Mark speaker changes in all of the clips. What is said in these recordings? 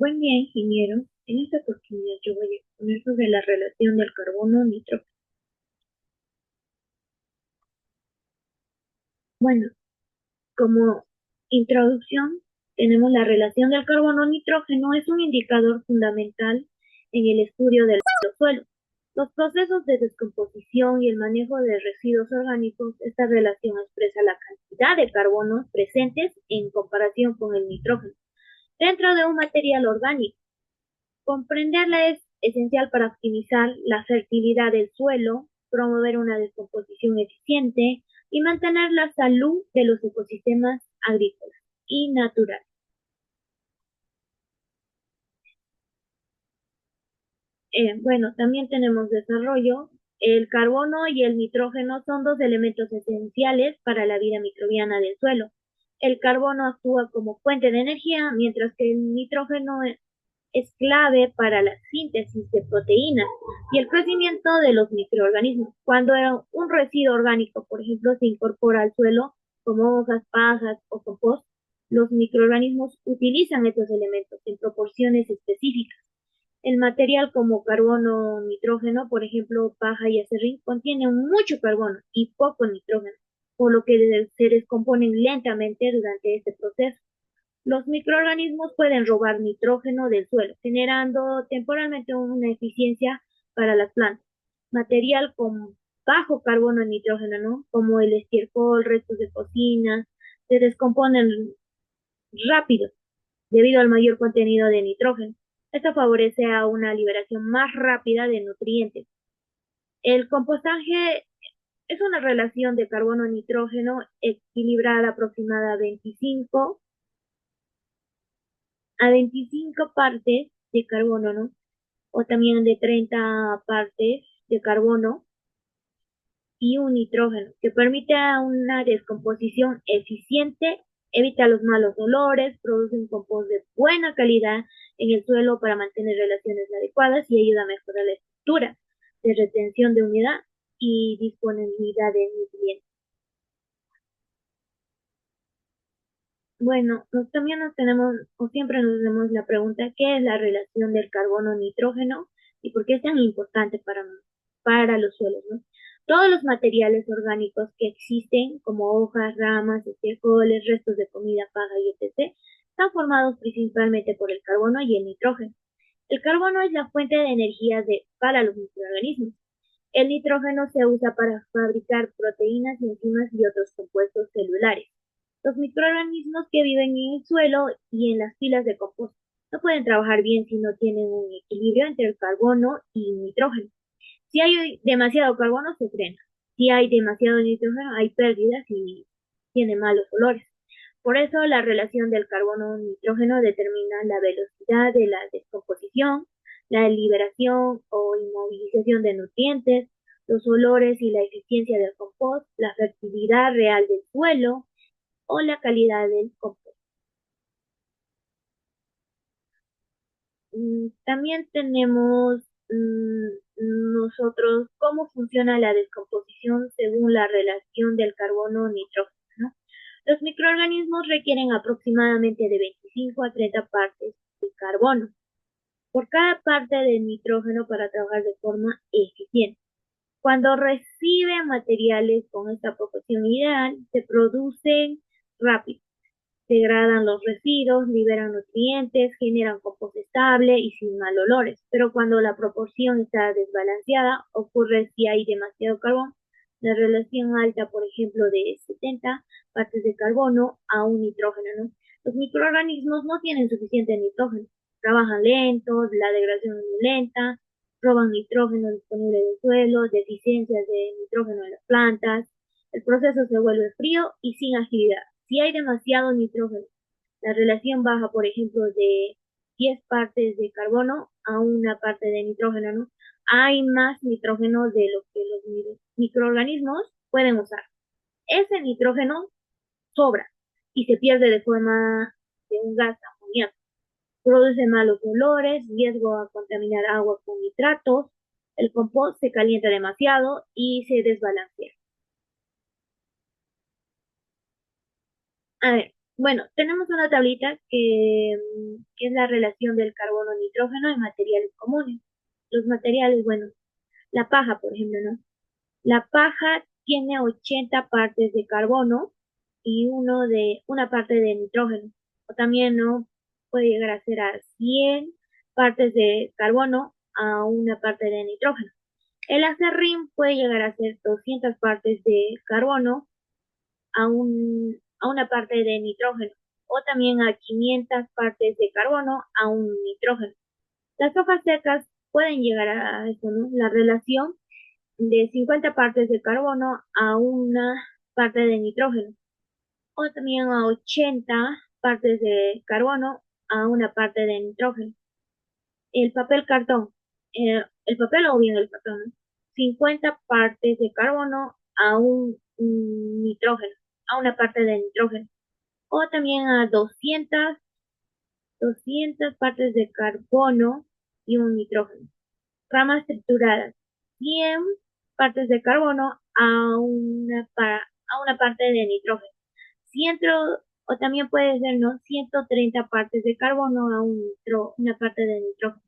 Speaker 1: Buen día, ingeniero. En esta oportunidad yo voy a exponer sobre la relación del carbono-nitrógeno. Bueno, como introducción, tenemos la relación del carbono-nitrógeno. Es un indicador fundamental en el estudio de los suelos. Los procesos de descomposición y el manejo de residuos orgánicos, esta relación expresa la cantidad de carbonos presentes en comparación con el nitrógeno dentro de un material orgánico. Comprenderla es esencial para optimizar la fertilidad del suelo, promover una descomposición eficiente y mantener la salud de los ecosistemas agrícolas y naturales. Bueno, también tenemos desarrollo. El carbono y el nitrógeno son dos elementos esenciales para la vida microbiana del suelo. El carbono actúa como fuente de energía, mientras que el nitrógeno es clave para la síntesis de proteínas y el crecimiento de los microorganismos. Cuando un residuo orgánico, por ejemplo, se incorpora al suelo, como hojas, pajas o compost, los microorganismos utilizan estos elementos en proporciones específicas. El material como carbono, nitrógeno, por ejemplo, paja y acerrín, contienen mucho carbono y poco nitrógeno, por lo que se descomponen lentamente durante este proceso. Los microorganismos pueden robar nitrógeno del suelo, generando temporalmente una eficiencia para las plantas. Material con bajo carbono y nitrógeno, ¿no? Como el estiércol, restos de cocina, se descomponen rápido debido al mayor contenido de nitrógeno. Esto favorece a una liberación más rápida de nutrientes. El compostaje es una relación de carbono-nitrógeno equilibrada aproximada a 25 partes de carbono, ¿no? O también de 30 partes de carbono y un nitrógeno, que permite una descomposición eficiente, evita los malos olores, produce un compost de buena calidad en el suelo para mantener relaciones adecuadas y ayuda a mejorar la estructura de retención de humedad y disponibilidad de nutrientes. Bueno, también nos tenemos, o siempre nos hacemos la pregunta, ¿qué es la relación del carbono-nitrógeno y por qué es tan importante para los suelos, ¿no? Todos los materiales orgánicos que existen, como hojas, ramas, estiércoles, restos de comida, paja y etc., están formados principalmente por el carbono y el nitrógeno. El carbono es la fuente de energía para los microorganismos. El nitrógeno se usa para fabricar proteínas, enzimas y otros compuestos celulares. Los microorganismos que viven en el suelo y en las pilas de compost no pueden trabajar bien si no tienen un equilibrio entre el carbono y el nitrógeno. Si hay demasiado carbono, se frena. Si hay demasiado nitrógeno, hay pérdidas y tiene malos olores. Por eso, la relación del carbono-nitrógeno determina la velocidad de la descomposición, la liberación o inmovilización de nutrientes, los olores y la eficiencia del compost, la fertilidad real del suelo o la calidad del compost. También tenemos nosotros cómo funciona la descomposición según la relación del carbono-nitrógeno, ¿no? Los microorganismos requieren aproximadamente de 25 a 30 partes de carbono por cada parte de nitrógeno para trabajar de forma eficiente. Cuando reciben materiales con esta proporción ideal, se producen rápido, degradan los residuos, liberan nutrientes, generan compost estable y sin mal olores. Pero cuando la proporción está desbalanceada, ocurre si hay demasiado carbón. La relación alta, por ejemplo, de 70 partes de carbono a un nitrógeno, ¿no? Los microorganismos no tienen suficiente nitrógeno, trabajan lentos, la degradación es muy lenta, roban nitrógeno disponible del suelo, deficiencias de nitrógeno en las plantas, el proceso se vuelve frío y sin agilidad. Si hay demasiado nitrógeno, la relación baja, por ejemplo, de 10 partes de carbono a una parte de nitrógeno, ¿no? Hay más nitrógeno de lo que los microorganismos pueden usar. Ese nitrógeno sobra y se pierde de forma de un gas amoníaco. Produce malos olores, riesgo a contaminar agua con nitratos, el compost se calienta demasiado y se desbalancea. A ver, Bueno, tenemos una tablita que es la relación del carbono-nitrógeno en materiales comunes. Los materiales, bueno, la paja, por ejemplo, ¿no? La paja tiene 80 partes de carbono y una parte de nitrógeno. O también, ¿no? Puede llegar a ser a 100 partes de carbono a una parte de nitrógeno. El acerrín puede llegar a ser 200 partes de carbono a una parte de nitrógeno, o también a 500 partes de carbono a un nitrógeno. Las hojas secas pueden llegar a eso, ¿no? La relación de 50 partes de carbono a una parte de nitrógeno, o también a 80 partes de carbono a una parte de nitrógeno. El papel cartón, el papel o bien el cartón, ¿no? 50 partes de carbono a un nitrógeno, a una parte de nitrógeno, o también a 200 partes de carbono y un nitrógeno. Ramas trituradas, 100 partes de carbono a una parte de nitrógeno. 100, o también puede ser, ¿no? 130 partes de carbono a una parte de nitrógeno.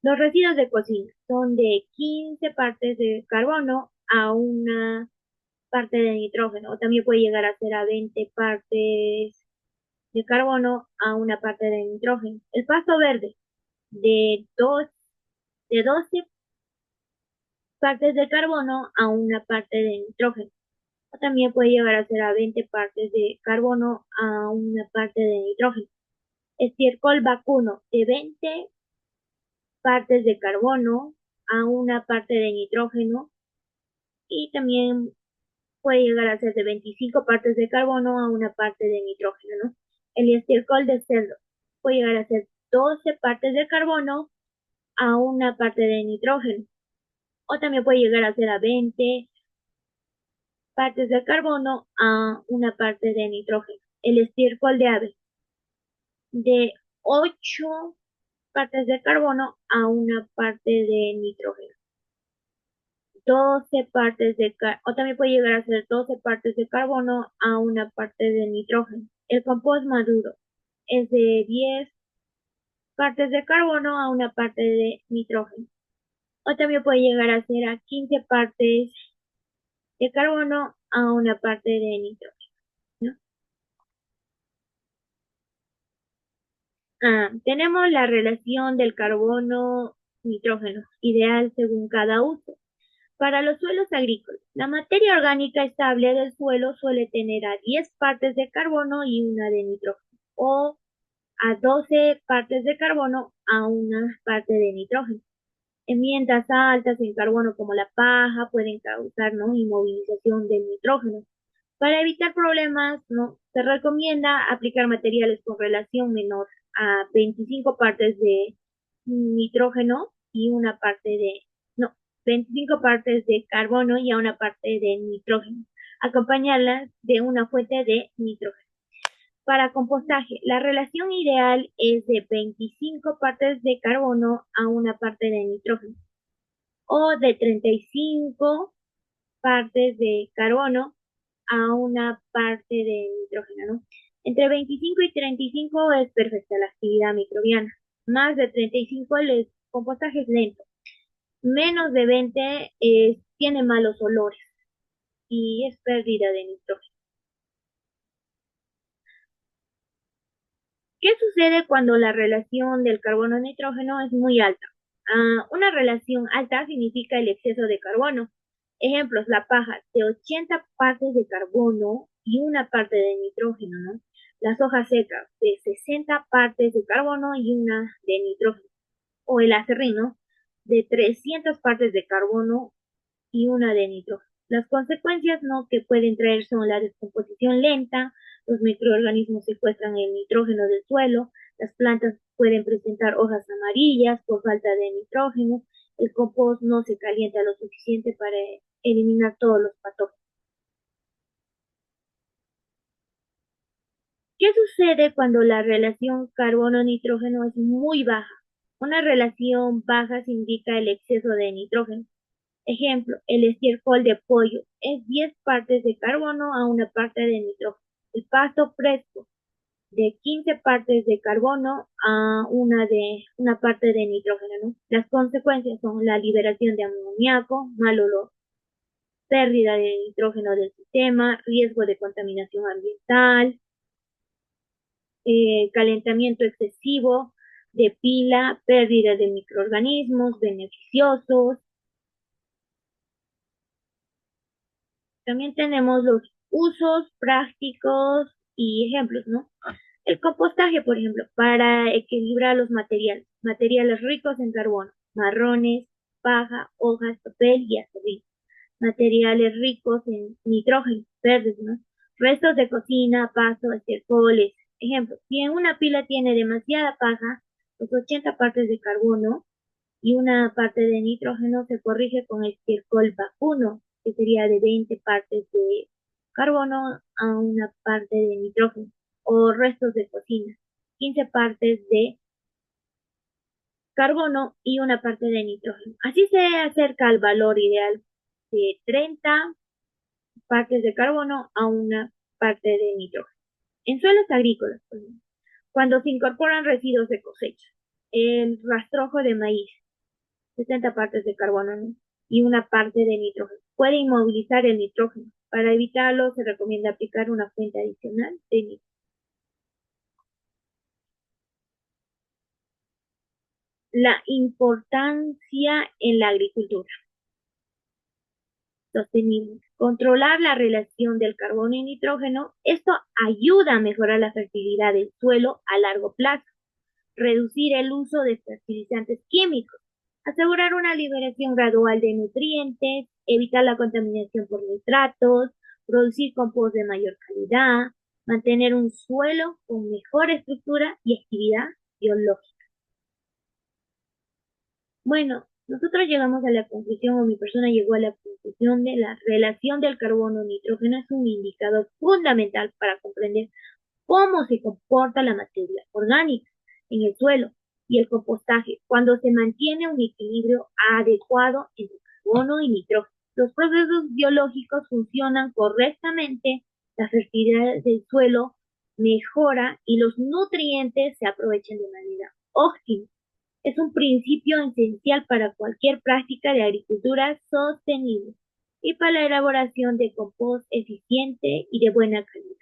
Speaker 1: Los residuos de cocina son de 15 partes de carbono a una parte de nitrógeno, o también puede llegar a ser a 20 partes de carbono a una parte de nitrógeno. El pasto verde de, dos, de 12 partes de carbono a una parte de nitrógeno. O también puede llegar a ser a 20 partes de carbono a una parte de nitrógeno. Estiércol vacuno de 20 partes de carbono a una parte de nitrógeno, y también puede llegar a ser de 25 partes de carbono a una parte de nitrógeno, ¿no? El estiércol de cerdo puede llegar a ser 12 partes de carbono a una parte de nitrógeno, o también puede llegar a ser a 20 partes de carbono a una parte de nitrógeno. El estiércol de ave de 8 partes de carbono a una parte de nitrógeno. 12 partes o también puede llegar a ser 12 partes de carbono a una parte de nitrógeno. El compost maduro es de 10 partes de carbono a una parte de nitrógeno. O también puede llegar a ser a 15 partes de carbono a una parte de nitrógeno, ¿no? Tenemos la relación del carbono-nitrógeno, ideal según cada uso. Para los suelos agrícolas, la materia orgánica estable del suelo suele tener a 10 partes de carbono y una de nitrógeno, o a 12 partes de carbono a una parte de nitrógeno. Herramientas altas en carbono como la paja pueden causar, ¿no?, inmovilización del nitrógeno. Para evitar problemas, ¿no?, se recomienda aplicar materiales con relación menor a 25 partes de nitrógeno y una parte de, no, 25 partes de carbono y a una parte de nitrógeno. Acompañarlas de una fuente de nitrógeno. Para compostaje, la relación ideal es de 25 partes de carbono a una parte de nitrógeno, o de 35 partes de carbono a una parte de nitrógeno, ¿no? Entre 25 y 35 es perfecta la actividad microbiana. Más de 35 el compostaje es lento. Menos de 20 tiene malos olores y es pérdida de nitrógeno. ¿Qué sucede cuando la relación del carbono-nitrógeno es muy alta? Una relación alta significa el exceso de carbono. Ejemplos, la paja de 80 partes de carbono y una parte de nitrógeno, ¿no? Las hojas secas de 60 partes de carbono y una de nitrógeno. O el acerrín, de 300 partes de carbono y una de nitrógeno. Las consecuencias, ¿no?, que pueden traer son la descomposición lenta, los microorganismos secuestran el nitrógeno del suelo, las plantas pueden presentar hojas amarillas por falta de nitrógeno, el compost no se calienta lo suficiente para eliminar todos los patógenos. ¿Qué sucede cuando la relación carbono-nitrógeno es muy baja? Una relación baja se indica el exceso de nitrógeno. Ejemplo, el estiércol de pollo es 10 partes de carbono a una parte de nitrógeno. El pasto fresco de 15 partes de carbono a una parte de nitrógeno, ¿no? Las consecuencias son la liberación de amoníaco, mal olor, pérdida de nitrógeno del sistema, riesgo de contaminación ambiental, calentamiento excesivo de pila, pérdida de microorganismos beneficiosos. También tenemos los usos prácticos y ejemplos, ¿no? El compostaje, por ejemplo, para equilibrar los materiales ricos en carbono, marrones, paja, hojas, papel y acerrín. Materiales ricos en nitrógeno, verdes, ¿no? Restos de cocina, pasto, estercoles. Ejemplo, si en una pila tiene demasiada paja, los 80 partes de carbono y una parte de nitrógeno se corrige con estiércol vacuno, que sería de 20 partes de carbono a una parte de nitrógeno, o restos de cocina, 15 partes de carbono y una parte de nitrógeno. Así se acerca al valor ideal de 30 partes de carbono a una parte de nitrógeno. En suelos agrícolas, por ejemplo, cuando se incorporan residuos de cosecha, el rastrojo de maíz, 60 partes de carbono, ¿no? Y una parte de nitrógeno. Puede inmovilizar el nitrógeno. Para evitarlo, se recomienda aplicar una fuente adicional de nitrógeno. La importancia en la agricultura sostenible. Controlar la relación del carbono y nitrógeno, esto ayuda a mejorar la fertilidad del suelo a largo plazo, reducir el uso de fertilizantes químicos, asegurar una liberación gradual de nutrientes, evitar la contaminación por nitratos, producir compost de mayor calidad, mantener un suelo con mejor estructura y actividad biológica. Bueno, nosotros llegamos a la conclusión, o mi persona llegó a la conclusión de la relación del carbono-nitrógeno es un indicador fundamental para comprender cómo se comporta la materia orgánica en el suelo y el compostaje cuando se mantiene un equilibrio adecuado entre carbono y nitrógeno. Los procesos biológicos funcionan correctamente, la fertilidad del suelo mejora y los nutrientes se aprovechan de manera óptima. Es un principio esencial para cualquier práctica de agricultura sostenible y para la elaboración de compost eficiente y de buena calidad.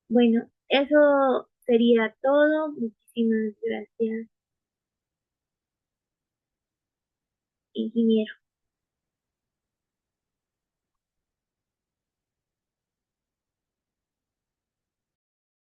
Speaker 1: Bueno, eso sería todo. Muchísimas gracias, ingeniero.